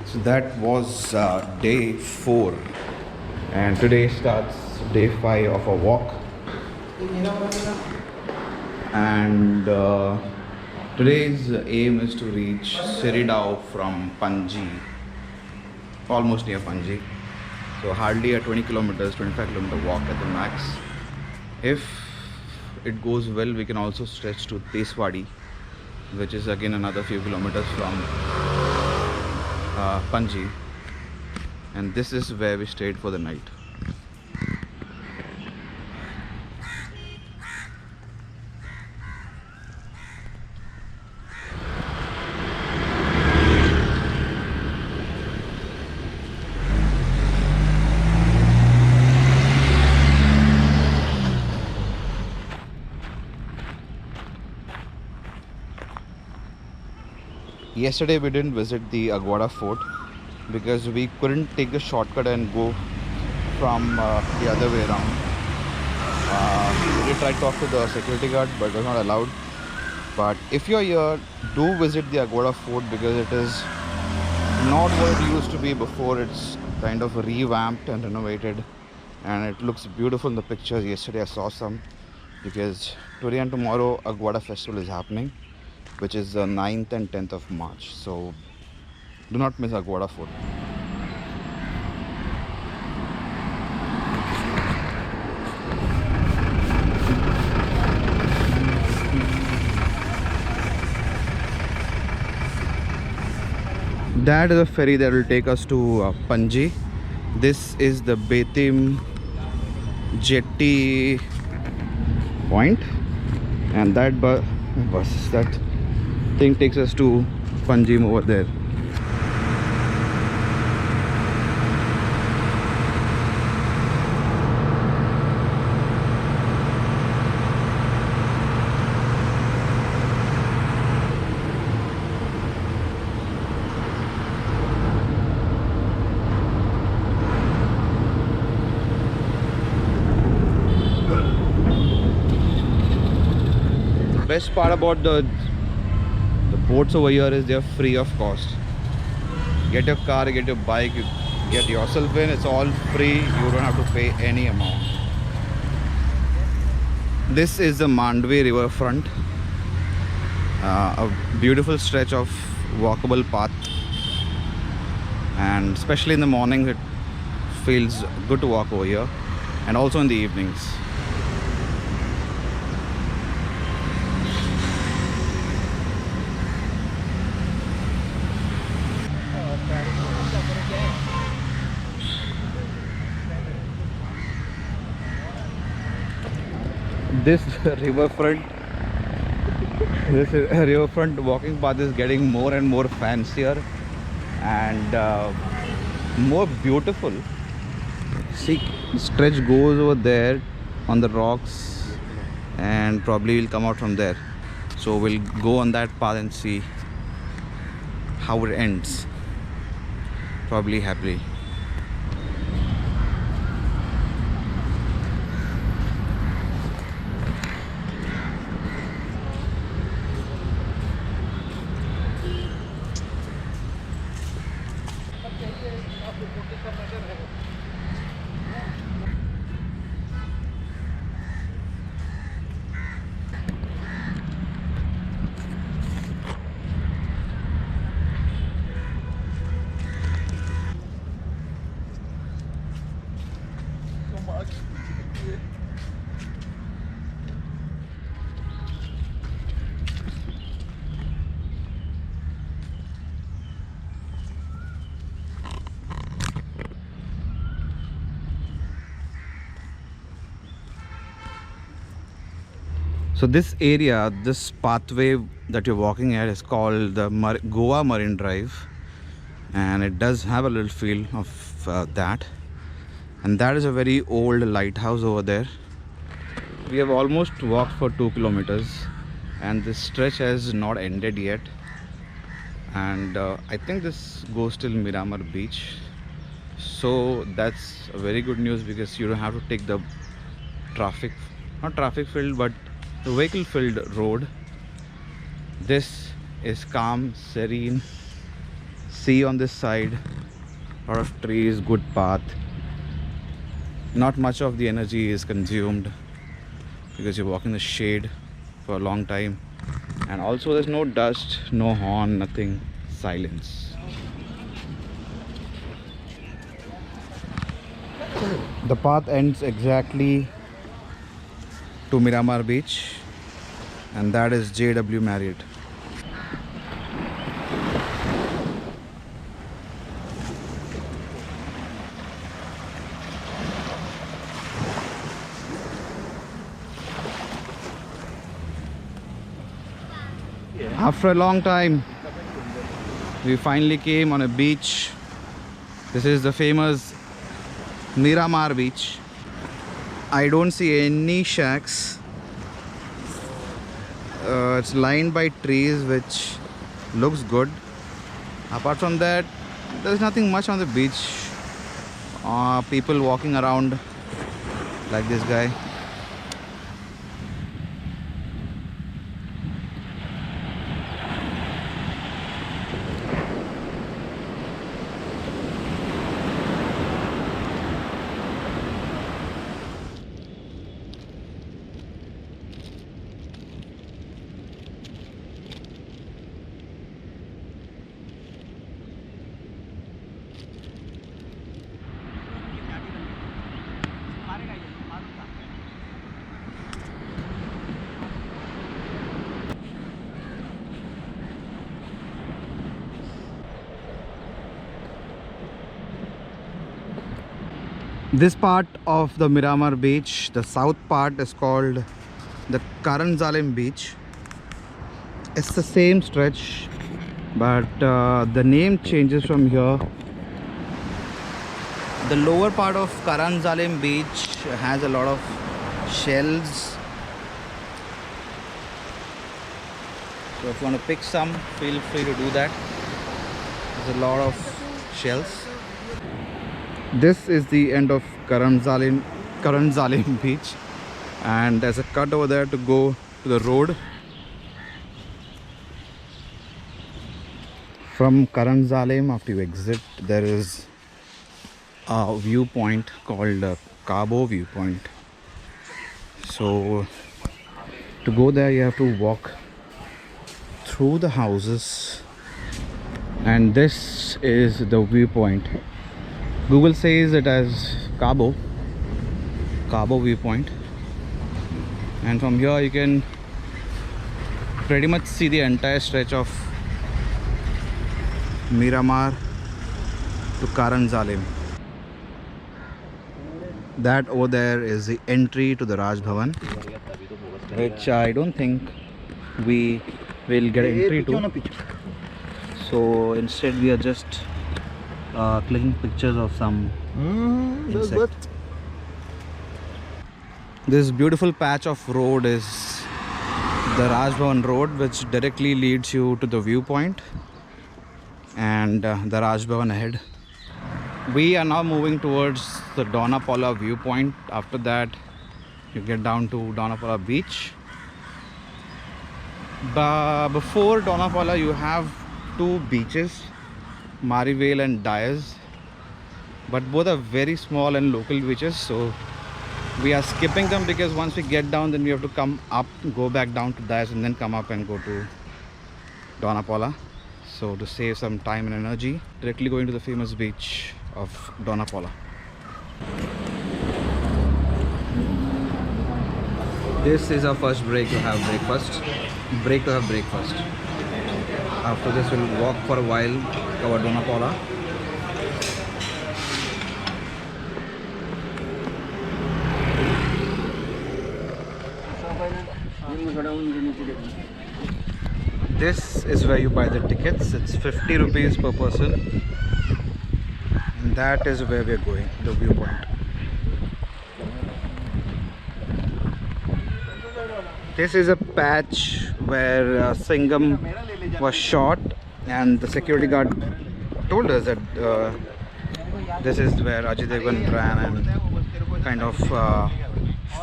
So that was day 4, and today starts day 5 of a walk. And today's aim is to reach Siridao from Panji, almost near Panji. So hardly a 20 kilometers, 25-kilometer walk at the max. If it goes well, we can also stretch to Teswadi, which is again another few kilometers from Panji, and this is where we stayed for the night. Yesterday we didn't visit the Aguada fort because we couldn't take the shortcut and go from the other way around. We tried to talk to the security guard, but it was not allowed. But if you're here, do visit the Aguada fort because it is not what it used to be before. It's kind of revamped and renovated, and it looks beautiful in the pictures. Yesterday I saw some, because today and tomorrow Aguada festival is happening, which is the 9th and 10th of March. So do not miss Aguada fort. That is a ferry that will take us to Panji. This is the Betim jetty point, and that that thing takes us to Panjim over there. The best part about the boats over here is they're free of cost. Get your car, get your bike, you get yourself in, it's all free. You don't have to pay any amount. This is the Mandwe riverfront, a beautiful stretch of walkable path, and especially in the morning it feels good to walk over here, and also in the evenings. This riverfront walking path is getting more and more fancier and more beautiful. See, the stretch goes over there on the rocks, and probably we'll come out from there. So we'll go on that path and see how it ends, probably happily. So this area, this pathway that you're walking at is called the Goa Marine Drive, and it does have a little feel of that. And that is a very old lighthouse over there. We have almost walked for 2 kilometers, and this stretch has not ended yet. And I think this goes till Miramar Beach. So that's a very good news, because you don't have to take the not traffic filled, but the vehicle filled road. This is calm, serene, Sea on this side, lot of trees, good path. Not much of the energy is consumed because you walk in the shade for a long time, and also there's no dust, no horn, nothing. Silence. The path ends exactly to Miramar Beach, and that is JW Marriott. After a long time, we finally came on a beach. This is the famous Miramar Beach. I don't see any shacks. It's lined by trees, which looks good. Apart from that, there's nothing much on the beach. People walking around like this guy. This part of the Miramar Beach, the south part, is called the Karanzalim Beach. It's the same stretch, but the name changes from here. The lower part of Karanzalim Beach has a lot of shells. So if you want to pick some, feel free to do that. There's a lot of shells. This is the end of Karanzalim Beach, and there's a cut over there to go to the road. From Karanzalim, after you exit, there is a viewpoint called Cabo Viewpoint. So to go there, you have to walk through the houses, and this is the viewpoint. Google says it as Cabo Viewpoint, and from here you can pretty much see the entire stretch of Miramar to Karanzalim. That over there is the entry to the Raj Bhavan, which I don't think we will get entry to. So instead we are just clicking pictures of some insect. This beautiful patch of road is the Raj Bhavan road, which directly leads you to the viewpoint and the Raj Bhavan ahead. We are now moving towards the Donapaula viewpoint. After that, you get down to Donapaula beach. But before Donapaula, you have two beaches, Marivale and Dyers, but both are very small and local beaches, so we are skipping them because once we get down, then we have to come up, go back down to Dyers, and then come up and go to Donapaula. So to save some time and energy, directly going to the famous beach of Donapaula. This is our first break to have breakfast. After this, we'll walk for a while, cover Donapaula. This is where you buy the tickets. It's 50 rupees per person. And that is where we're going, the viewpoint. This is a patch where Singham was shot, and the security guard told us that this is where Ajay Devgan ran and kind of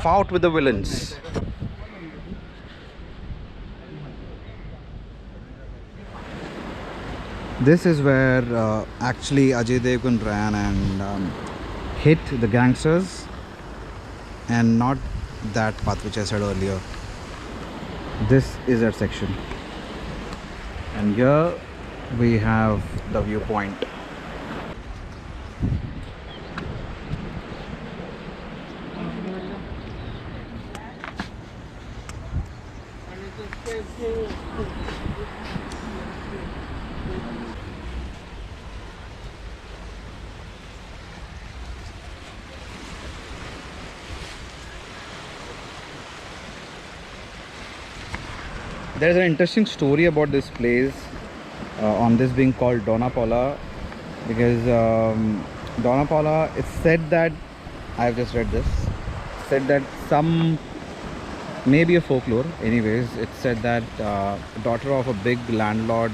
fought with the villains. This is where actually Ajay Devgan ran and hit the gangsters, and not that path which I said earlier. This is that section, and here we have the viewpoint. There's an interesting story about this place on this being called Dona Paula, because Dona Paula, it's said that, I've just read this, said that some, maybe a folklore anyways, it's said that daughter of a big landlord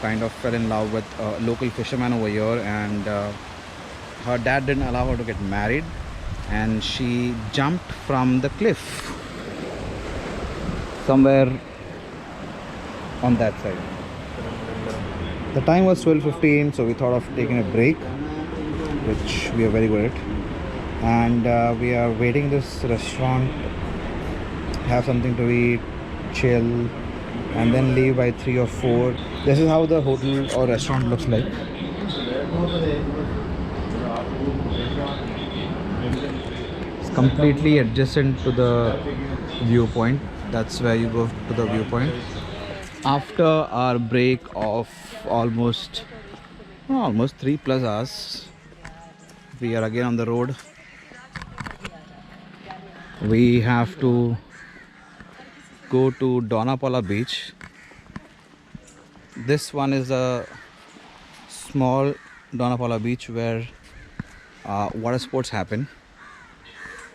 kind of fell in love with a local fisherman over here, and her dad didn't allow her to get married, and she jumped from the cliff somewhere on that side. The time was 12:15, so we thought of taking a break, which we are very good at, and we are waiting this restaurant, have something to eat, chill, and then leave by 3 or 4. This is how the hotel or restaurant looks like. It's completely adjacent to the viewpoint. That's where you go to the viewpoint. After our break of almost 3+ hours, we are again on the road. We have to go to Dona Paula beach. This one is a small Dona Paula beach where water sports happen,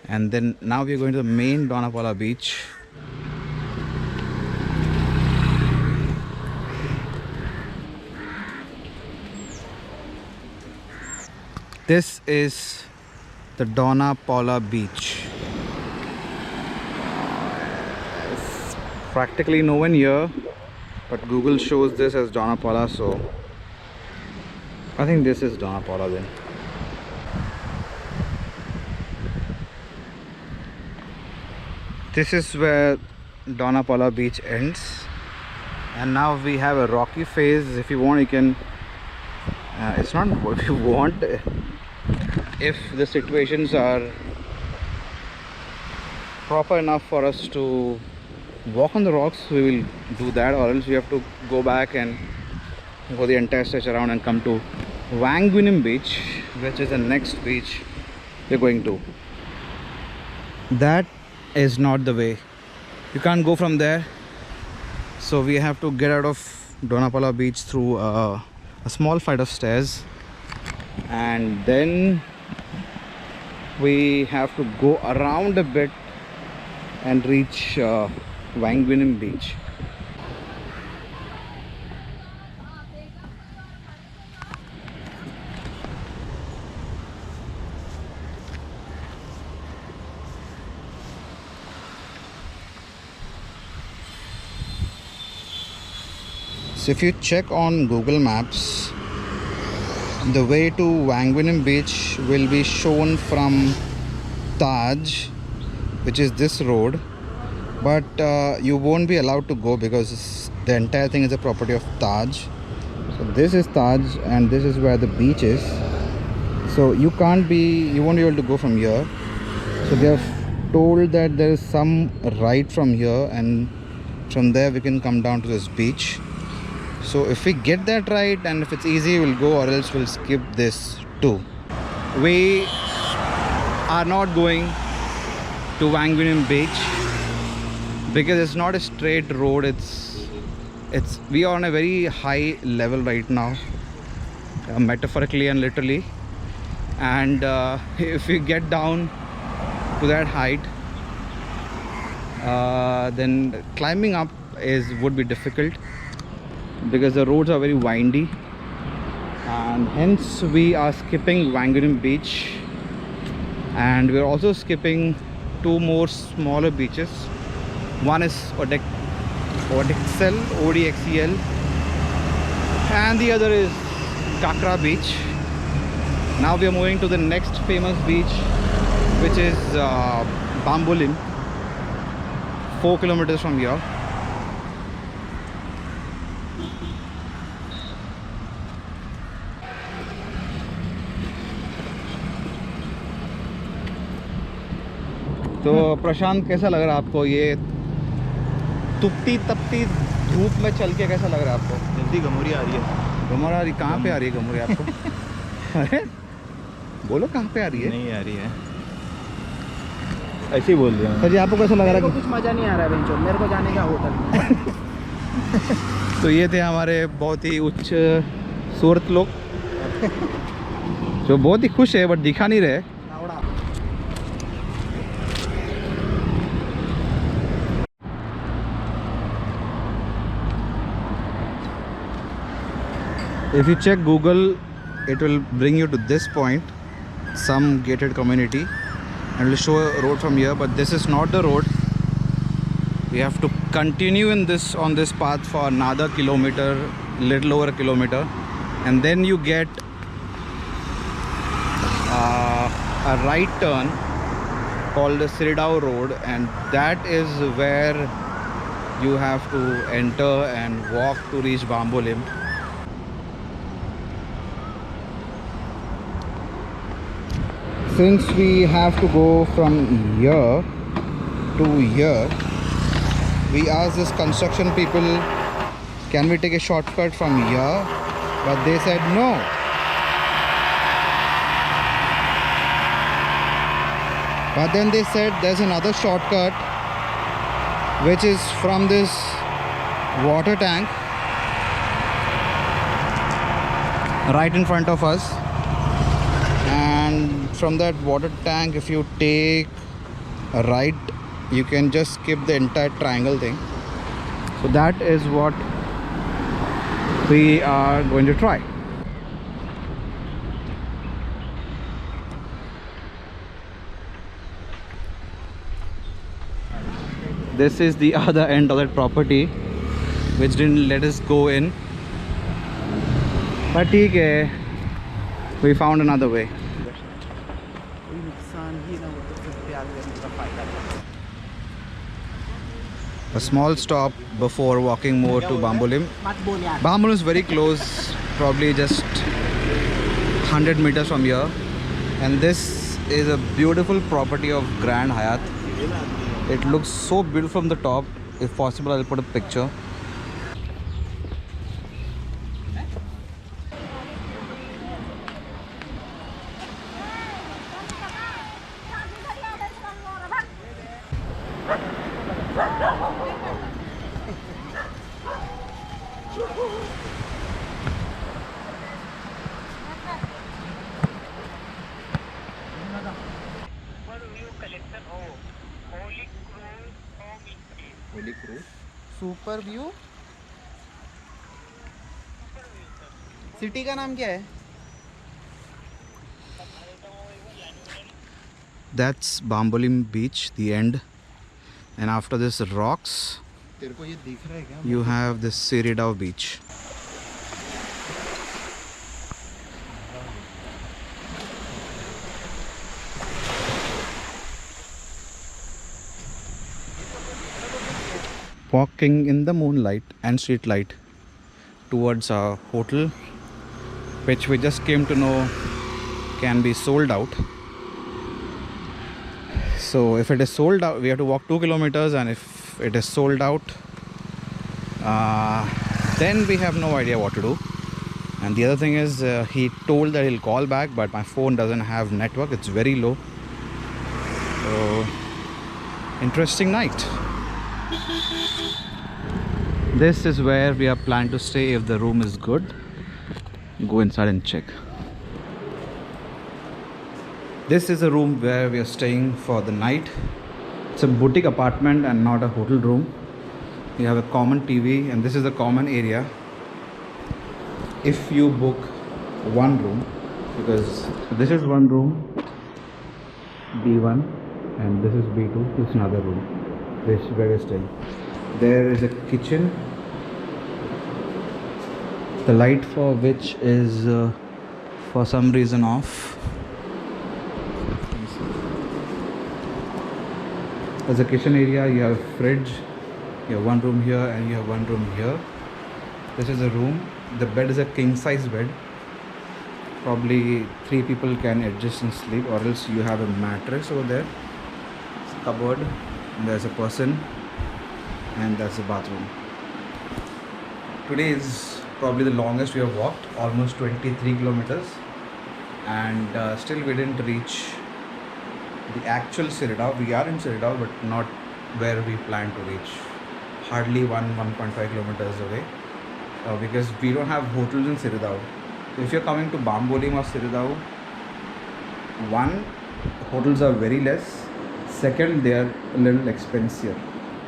and then now we are going to the main Dona Paula beach. This is the Dona Paula beach. It's practically no one here, but Google shows this as Dona Paula, so I think this is Dona Paula then. This is where Dona Paula beach ends, and now we have a rocky face. If you want, you can it's not what you want. If the situations are proper enough for us to walk on the rocks, we will do that, or else we have to go back and go the entire stretch around and come to Wangunim beach, which is the next beach we're going to. That is not the way. You can't go from there, so we have to get out of Dona Paula beach through a small flight of stairs, and then we have to go around a bit and reach Wangunim beach. So if you check on Google Maps, the way to Wangunim beach will be shown from Taj, which is this road, but you won't be allowed to go because the entire thing is a property of Taj. So this is Taj, and this is where the beach is. So you won't be able to go from here. So they have told that there is some right from here, and from there we can come down to this beach. So if we get that right, and if it's easy, we'll go, or else we'll skip this too. We are not going to Wangunim beach because it's not a straight road. We are on a very high level right now, metaphorically and literally, and if we get down to that height, then climbing up would be difficult, because the roads are very windy, and hence we are skipping Wangunim beach, and we're also skipping 2 more smaller beaches. One is Odexel, and the other is Kakra beach. Now we are moving to the next famous beach, which is Bambolim, 4 kilometers from here. तो प्रशांत, कैसा लग रहा है आपको ये तुपती तपती धूप में चल के? कैसा लग रहा है आपको? जल्दी गमोरी आ रही है। गमोरी आ रही? कहाँ पे आ रही है गमोरी आपको? अरे बोलो कहाँ पे आ रही है? नहीं आ रही है, ऐसे ही बोल रहे हैं। सर जी, आपको कैसा लग रहा है? कुछ मज़ा नहीं आ रहा है बेंचो, मेरे को जाने का होटल। तो ये थे हमारे बहुत ही उच्च सूरत लोग जो बहुत ही खुश है बट दिखा नहीं रहे। If you check Google, it will bring you to this point, some gated community, and it will show a road from here, but this is not the road. We have to continue on this path for another kilometer, little over a kilometer, and then you get a right turn called the Siridao Road, and that is where you have to enter and walk to reach Bambolim. Since we have to go from here to here, we asked this construction people, can we take a shortcut from here? But they said no. But then they said there's another shortcut which is from this water tank right in front of us. And from that water tank, if you take a right, you can just skip the entire triangle thing. So that is what we are going to try. This is the other end of that property, which didn't let us go in. But okay, we found another way. A small stop before walking more to Bambolim. Bambolim is very close, probably just 100 meters from here. And this is a beautiful property of Grand Hyatt. It looks so beautiful from the top. If possible, I'll put a picture. Super view city का नाम क्या है? That's Bambolim beach, the end. And after this rocks, तेरे को ये दिख रहा है क्या? you have the Siridao beach. Walking in the moonlight and street light towards a hotel, which we just came to know can be sold out. So if it is sold out, we have to walk 2 kilometers, and if it is sold out, then we have no idea what to do. And the other thing is, he told that he'll call back, but my phone doesn't have network, it's very low. So interesting night. This is where we are planning to stay if the room is good. Go inside and check. This is a room where we are staying for the night. It's a boutique apartment and not a hotel room. We have a common TV, and this is a common area. If you book one room, because this is one room, B1, and this is B2, this is another room, this is where we're staying. There is a kitchen The light for which is for some reason off. As a kitchen area, you have fridge, you have one room here and you have one room here. This is a room. The bed is a king size bed. Probably 3 people can adjust and sleep, or else you have a mattress over there. It's a cupboard, and there's a person, and that's the bathroom. Today is probably the longest we have walked, almost 23 kilometers, and still we didn't reach the actual Siridao. We are in Siridao, but not where we plan to reach. Hardly 1.5 kilometers away, because we don't have hotels in Siridao. If you're coming to Bambolim or Siridao, one, hotels are very less. Second, they are a little expensive.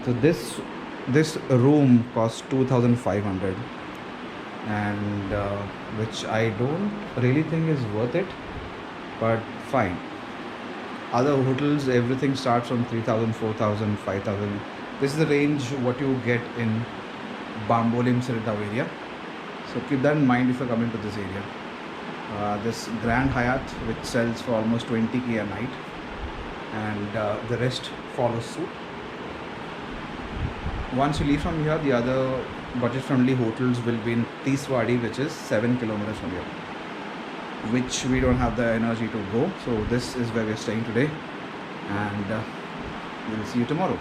So this room costs 2,500, and which I don't really think is worth it, but fine. Other hotels, everything starts from 3,000, 4,000, 5,000. This is the range what you get in Bambolim Siridao area. So keep that in mind if you're coming to this area. This Grand Hyatt, which sells for almost 20k a night, and the rest follows suit. Once you leave from here, the other budget-friendly hotels will be in Tiswadi, which is 7 kilometers from here, which we don't have the energy to go. So this is where we're staying today, and we'll see you tomorrow.